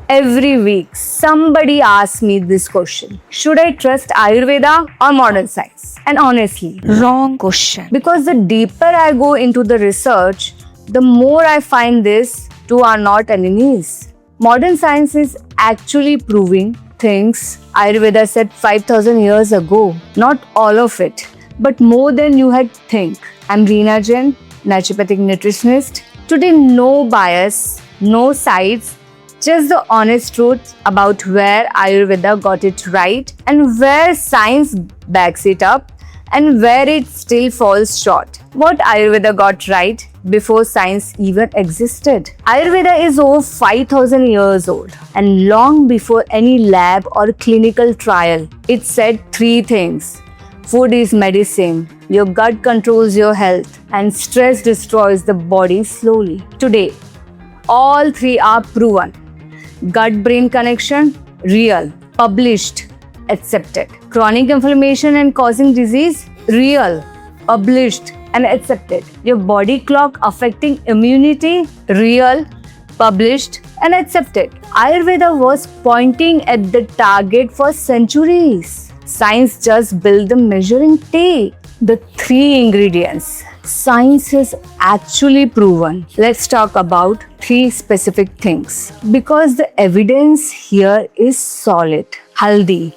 Every week, somebody asks me this question: should I trust Ayurveda or modern science? And honestly, wrong question. Because the deeper I go into the research, the more I find these two are not enemies. Modern science is actually proving things Ayurveda said 5,000 years ago. Not all of it, but more than you had think. I'm Reena Jain, naturopathic nutritionist. Today, no bias, no sides, just the honest truth about where Ayurveda got it right and where science backs it up and where it still falls short. What Ayurveda got right before science even existed. Ayurveda is over 5,000 years old, and long before any lab or clinical trial, it said three things. Food is medicine, your gut controls your health, and stress destroys the body slowly. Today, all three are proven. Gut-brain connection, real, published, accepted. Chronic inflammation and causing disease, real, published and accepted. Your body clock affecting immunity, real, published and accepted. Ayurveda was pointing at the target for centuries. Science just built the measuring tape. The three ingredients science has actually proven. Let's talk about three specific things because the evidence here is solid. Haldi,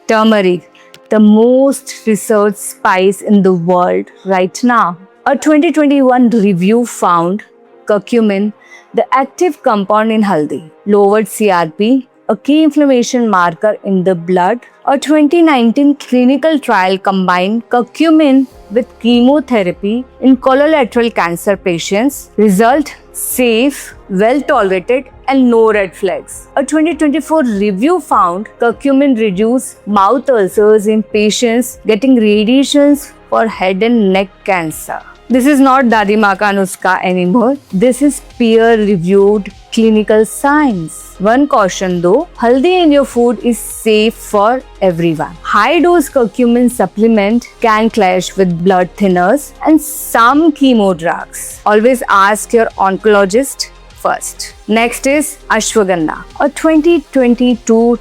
turmeric, the most researched spice in the world right now. A 2021 review found curcumin, the active compound in haldi, lowered CRP, a key inflammation marker in the blood. A 2019 clinical trial combined curcumin with chemotherapy in colorectal cancer patients. Result: safe, well tolerated, and no red flags. A 2024 review found curcumin reduced mouth ulcers in patients getting radiations for head and neck cancer. This is not Dadi Maa Ka Nuska anymore. This is peer-reviewed clinical science. One caution though, haldi in your food is safe for everyone. High-dose curcumin supplement can clash with blood thinners and some chemo drugs. Always ask your oncologist first. Next is ashwagandha. A 2022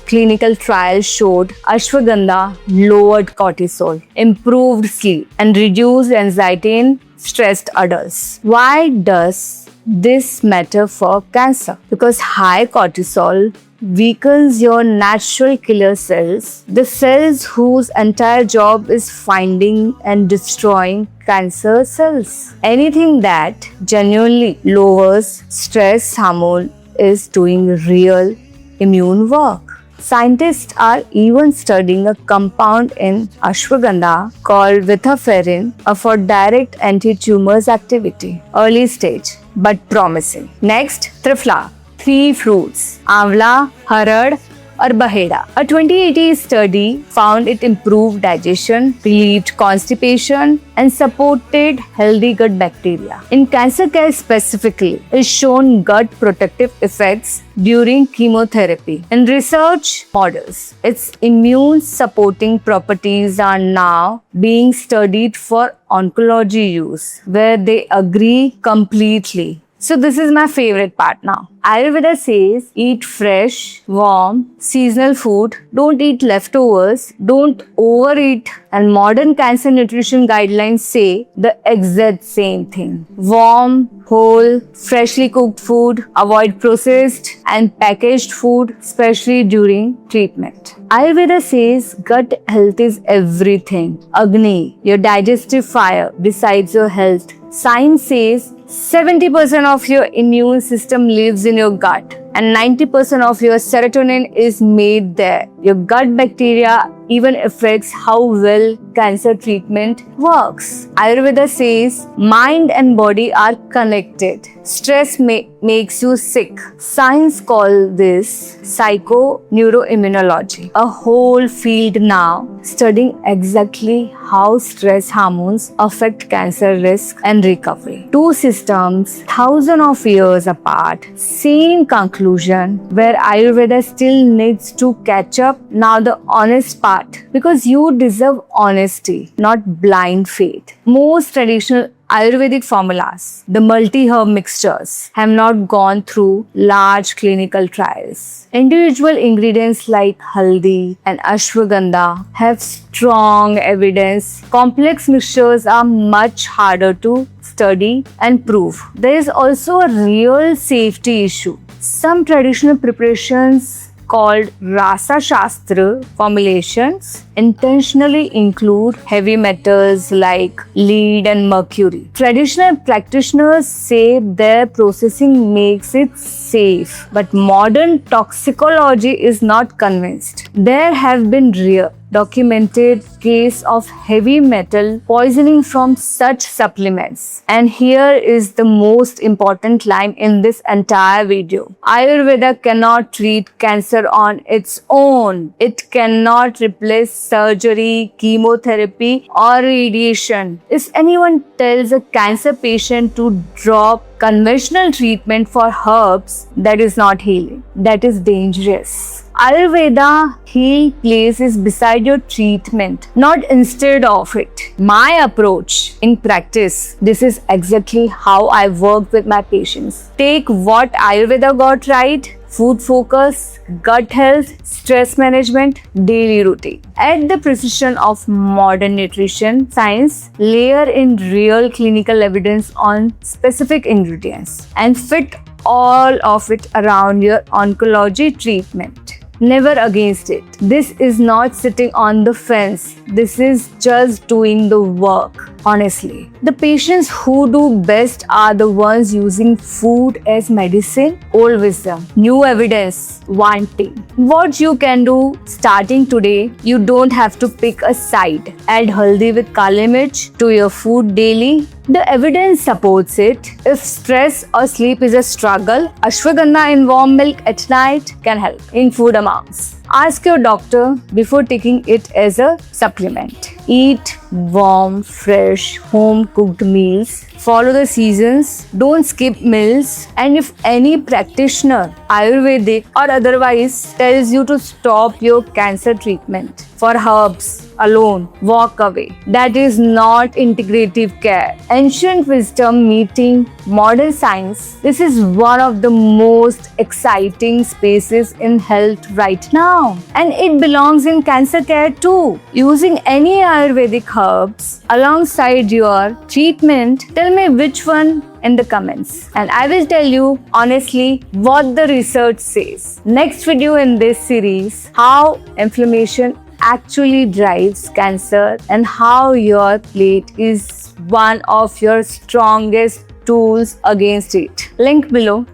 clinical trial showed ashwagandha lowered cortisol, improved sleep, and reduced anxiety in stressed adults. Why does this matter for cancer? Because high cortisol weakens your natural killer cells, the cells whose entire job is finding and destroying cancer cells. Anything that genuinely lowers stress hormone is doing real immune work. Scientists are even studying a compound in ashwagandha called vithaferin for direct anti-tumors activity. Early stage, but promising. Next, trifla. Three fruits: amla, harad, or baheda. A 2018 study found it improved digestion, relieved constipation, and supported healthy gut bacteria. In cancer care specifically, it's shown gut protective effects during chemotherapy. In research models, its immune supporting properties are now being studied for oncology use, where they agree completely. So this is my favorite part now. Ayurveda says eat fresh, warm, seasonal food, don't eat leftovers, don't overeat, and modern cancer nutrition guidelines say the exact same thing. Warm, whole, freshly cooked food, avoid processed and packaged food, especially during treatment. Ayurveda says gut health is everything. Agni, your digestive fire, decides your health. Science says 70% of your immune system lives in your gut and 90% of your serotonin is made there. Your gut bacteria even affects how well cancer treatment works. Ayurveda says mind and body are connected. Stress makes you sick. Science calls this psychoneuroimmunology, a whole field now studying exactly how stress hormones affect cancer risk and recovery. Two systems, thousands of years apart, same conclusion, where Ayurveda still needs to catch up. Now the honest part, because you deserve honesty, not blind faith. Most traditional Ayurvedic formulas, the multi-herb mixtures, have not gone through large clinical trials. Individual ingredients like haldi and ashwagandha have strong evidence. Complex mixtures are much harder to study and prove. There is also a real safety issue. Some traditional preparations called Rasa Shastra formulations intentionally include heavy metals like lead and mercury. Traditional practitioners say their processing makes it safe, but modern toxicology is not convinced. There have been rare documented case of heavy metal poisoning from such supplements. And here is the most important line in this entire video. Ayurveda cannot treat cancer on its own. It cannot replace surgery, chemotherapy, or radiation. If anyone tells a cancer patient to drop conventional treatment for herbs, that is not healing. That is dangerous. Ayurveda heal place is beside your treatment, not instead of it. My approach in practice, this is exactly how I work with my patients. Take what Ayurveda got right: food focus, gut health, stress management, daily routine. Add the precision of modern nutrition science, layer in real clinical evidence on specific ingredients, and fit all of it around your oncology treatment. Never against it. This is not sitting on the fence. This is just doing the work. Honestly, the patients who do best are the ones using food as medicine. Old wisdom, new evidence, one team. What you can do starting today, you don't have to pick a side. Add haldi with kali mirch to your food daily. The evidence supports it. If stress or sleep is a struggle, ashwagandha in warm milk at night can help in food amounts. Ask your doctor before taking it as a supplement. Eat warm, fresh, home-cooked meals. Follow the seasons. Don't skip meals. And if any practitioner, Ayurvedic or otherwise, tells you to stop your cancer treatment for herbs alone, walk away. That is not integrative care. Ancient wisdom meeting modern science. This is one of the most exciting spaces in health right now. And it belongs in cancer care too. Using any Ayurvedic herbs alongside your treatment, tell me which one in the comments, and I will tell you honestly what the research says. Next video in this series, how inflammation actually drives cancer and how your plate is one of your strongest tools against it. Link below.